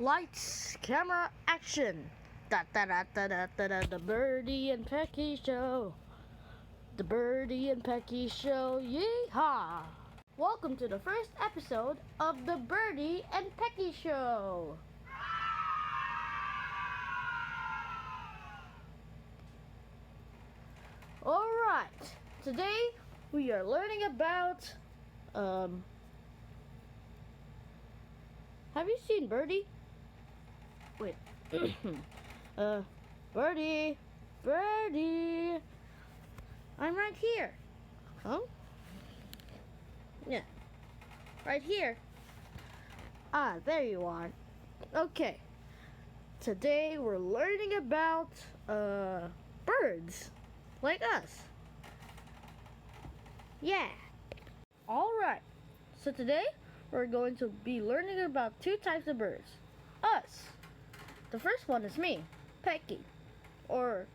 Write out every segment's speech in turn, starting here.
Lights, camera, action. Da da da da da da da. The Birdy and Pecky Show. The Birdy and Pecky Show. Yeehaw! Welcome to the first episode of the Birdy and Pecky Show. Alright, today we are learning about, have you seen Birdy? Wait, Birdy, I'm right here. Huh? Yeah, right here. Ah, there you are. Okay, today we're learning about, birds, like us. Yeah. Alright, so today we're going to be learning about two types of birds. Us. The first one is me, Pecky, or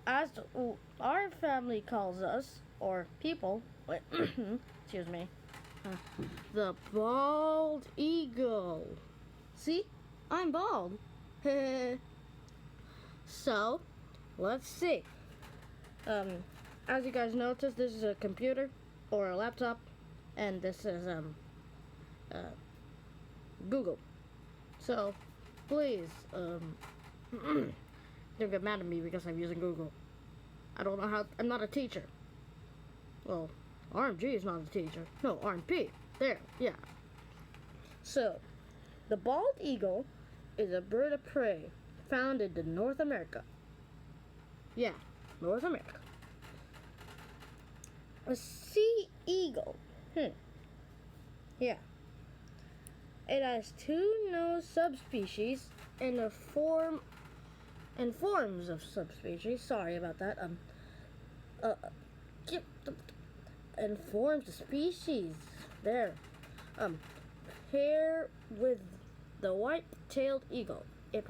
as our family calls us, or people, excuse me, the bald eagle. See, I'm bald. So, let's see. As you guys noticed, this is a computer or a laptop, and this is Google. So please don't get mad at me because I'm using Google. I don't know how. I'm not a teacher. Well, RMG is not a teacher. No, RMP. There, yeah. So, the bald eagle is a bird of prey found in North America. Yeah, North America. A sea eagle. Yeah. It has two known subspecies and forms of subspecies. Sorry about that. And forms of species. There. Pair with the white-tailed eagle. Its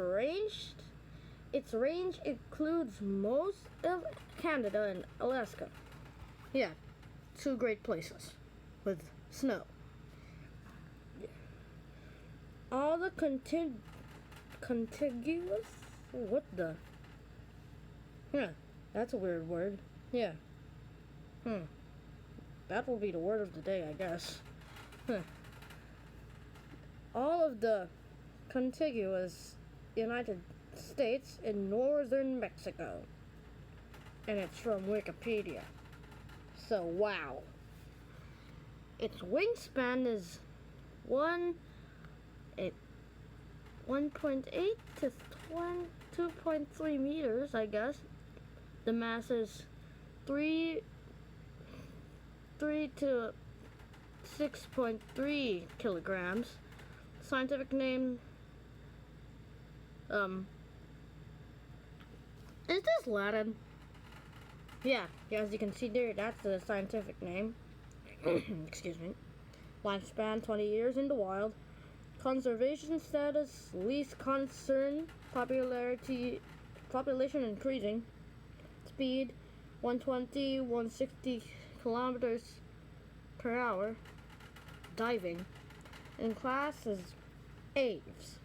range includes most of Canada and Alaska. Yeah, two great places with snow. All the contiguous. What the? Yeah, that's a weird word. Yeah. That will be the word of the day, I guess. All of the contiguous United States in northern Mexico. And it's from Wikipedia. So, wow. Its wingspan is 1.8 to 2.3 meters, I guess. The mass is 3 to 6.3 kilograms. Scientific name, is this Latin? Yeah, as you can see there, that's the scientific name. Excuse me. Lifespan 20 years in the wild. Conservation status, least concern, population increasing. Speed 120, 160 kilometers per hour. Diving. In class is Aves.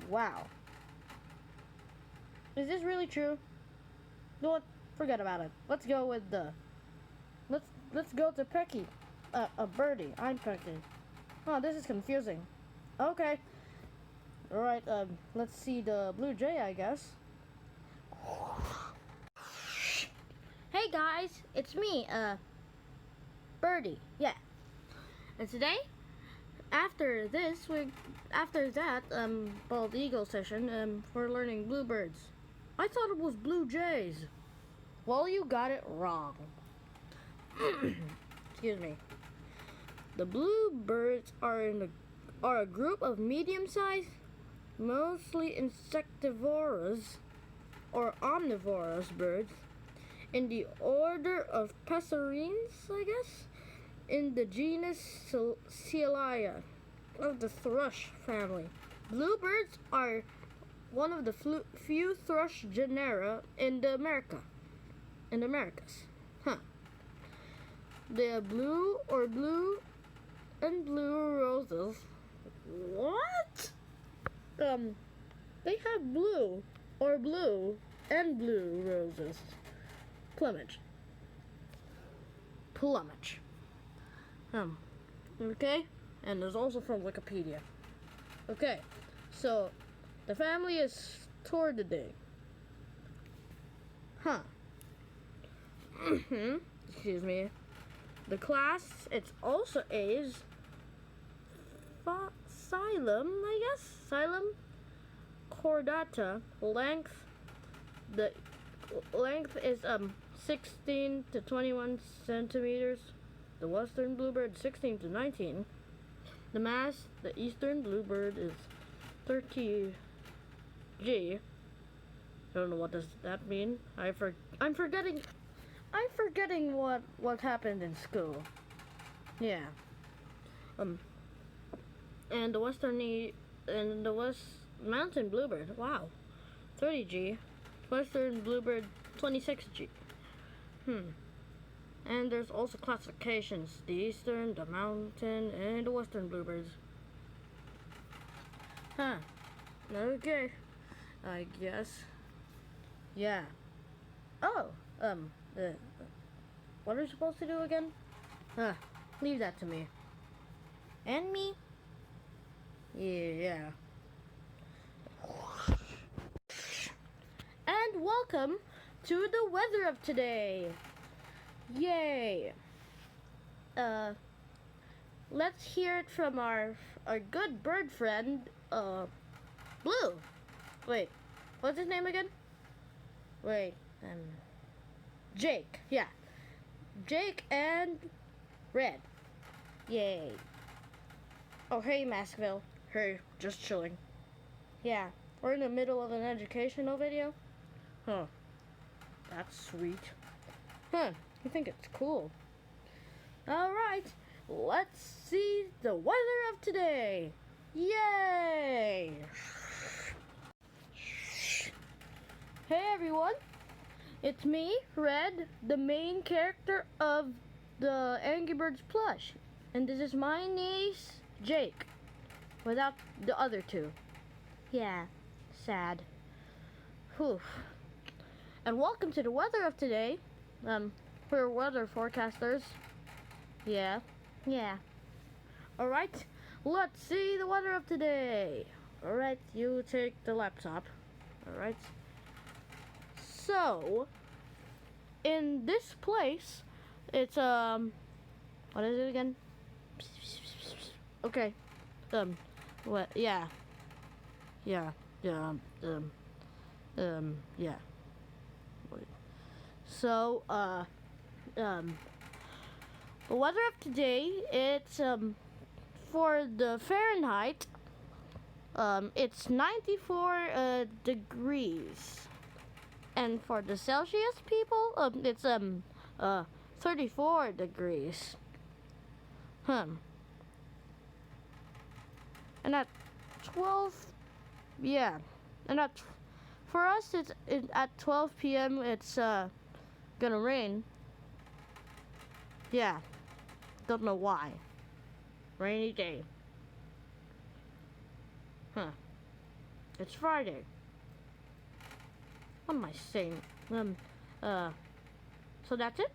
Wow. Is this really true? No, what? Forget about it. Let's go with the. Let's go to Pecky. A Birdy. I'm Pecky. Oh, this is confusing. Okay. Alright, let's see the blue jay, I guess. Hey guys, it's me, Birdy. Yeah. And today, after that bald eagle session, we're learning bluebirds. I thought it was blue jays. Well, you got it wrong. Excuse me. The bluebirds are a group of medium-sized, mostly insectivorous or omnivorous birds in the order of passerines, I guess, in the genus Celia of the thrush family. Bluebirds are one of the few thrush genera in the Americas. They have blue and blue roses. What? They have blue and blue roses. Plumage. Okay? And there's also from Wikipedia. Okay, so the family is toured today. Huh. Excuse me. The class, it's also A's. Xylem, I guess? Xylem cordata. The length is 16 to 21 centimeters. The western bluebird 16 to 19. The mass, the eastern bluebird is 30 G. I don't know what does that mean. I'm forgetting what happened in school. Yeah. And the west mountain bluebird. Wow. 30 G. Western bluebird 26 G. And there's also classifications: the eastern, the mountain, and the western bluebirds. Huh. Okay. I guess. Yeah. Oh. What are we supposed to do again? Leave that to me. And me? Yeah. And welcome to the weather of today. Yay. Let's hear it from our good bird friend, Blue. Wait, what's his name again? Wait, Jake. Yeah. Jake and Red. Yay. Oh, hey, Maskville. Hey, just chilling. Yeah, we're in the middle of an educational video. Huh. That's sweet. Huh, I think it's cool. Alright, let's see the weather of today. Yay! Hey everyone, it's me, Red, the main character of the Angry Birds plush. And this is my niece, Jake, without the other two. Yeah, sad. Whew. And welcome to the weather of today. We're weather forecasters. Yeah. Alright, let's see the weather of today. Alright, you take the laptop. Alright. So, in this place, it's, what is it again? Okay. What? Yeah. Yeah. Wait. So, the weather of today, it's, for the Fahrenheit, it's 94 degrees. And for the Celsius people, it's 34 degrees. And at 12, yeah. And for us, it's at 12 p.m. It's gonna rain. Yeah. Don't know why. Rainy day. Huh. It's Friday. What am I saying? So that's it?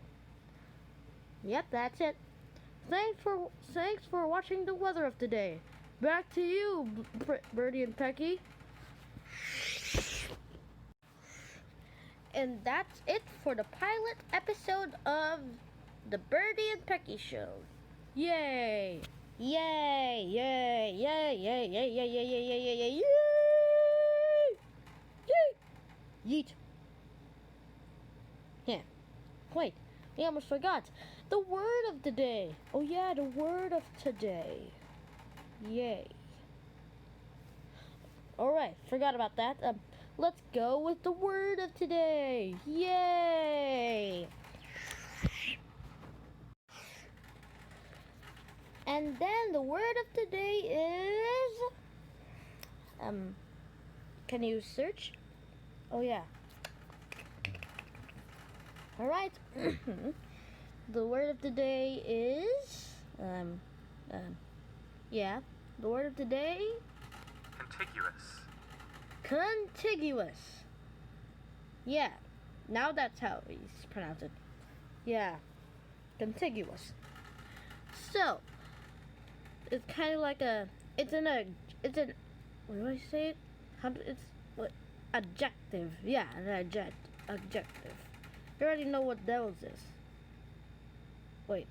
Yep, that's it. Thanks for watching the weather of today. Back to you, Birdy and Pecky. And that's it for the pilot episode of the Birdy and Pecky Show. Yay! Yay! Yay! Yay! Yay! Yay! Yay! Yay! Yay! Yay! Yay! Yay! Yay! Yeet! Yeah. Wait, we almost forgot. The word of the day. Oh yeah, the word of today. Yay. Alright, forgot about that. Let's go with the word of today. Yay! And then the word of today is... Can you search? Oh yeah. Alright. the word of the day is yeah. The word of the day, contiguous. Contiguous. Yeah. Now that's how we pronounce it. Yeah. Contiguous. So, it's kind of like it's an what do I say it? It's what? Adjective. Yeah, an adjective. You already know what those is. Wait.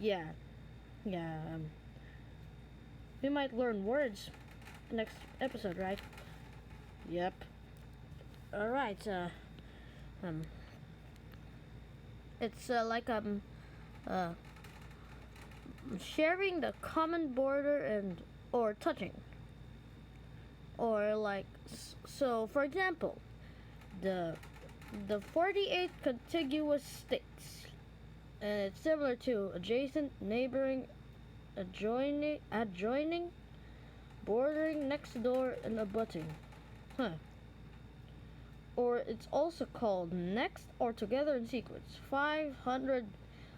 Yeah. Yeah, we might learn words next episode, right? Yep. Alright, it's like sharing the common border and or touching, or like so. For example, the 48 contiguous states, and it's similar to adjacent, neighboring, adjoining, bordering, next door, and abutting. Huh. Or it's also called next or together in sequence. 500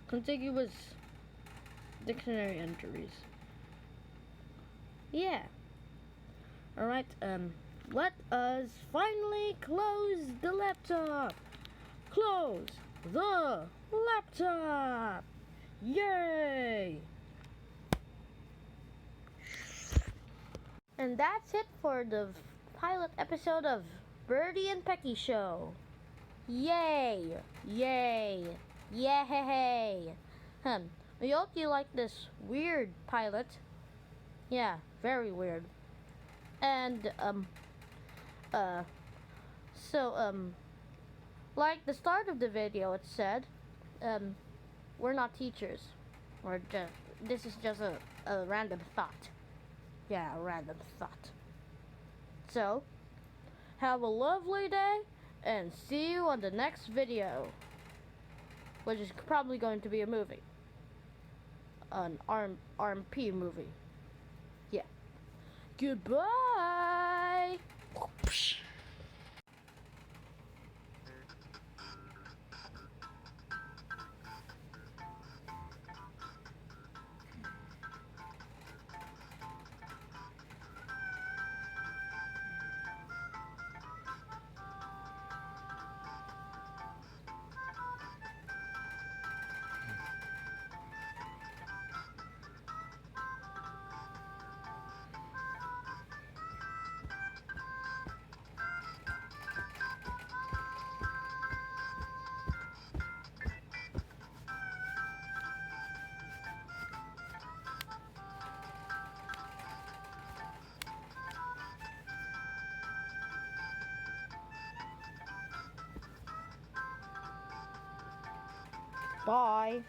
contiguous dictionary entries. Yeah. Alright, let us finally close the laptop. Close the laptop. Yay! And that's it for the pilot episode of Birdy and Pecky Show. Yay! Yay! Yay! We hope you like this weird pilot. Yeah, very weird. And like the start of the video, it said, we're not teachers. This is just a random thought. Yeah, a random thought. So, have a lovely day, and see you on the next video, which is probably going to be a movie. An RMP movie. Yeah. Goodbye! Bye.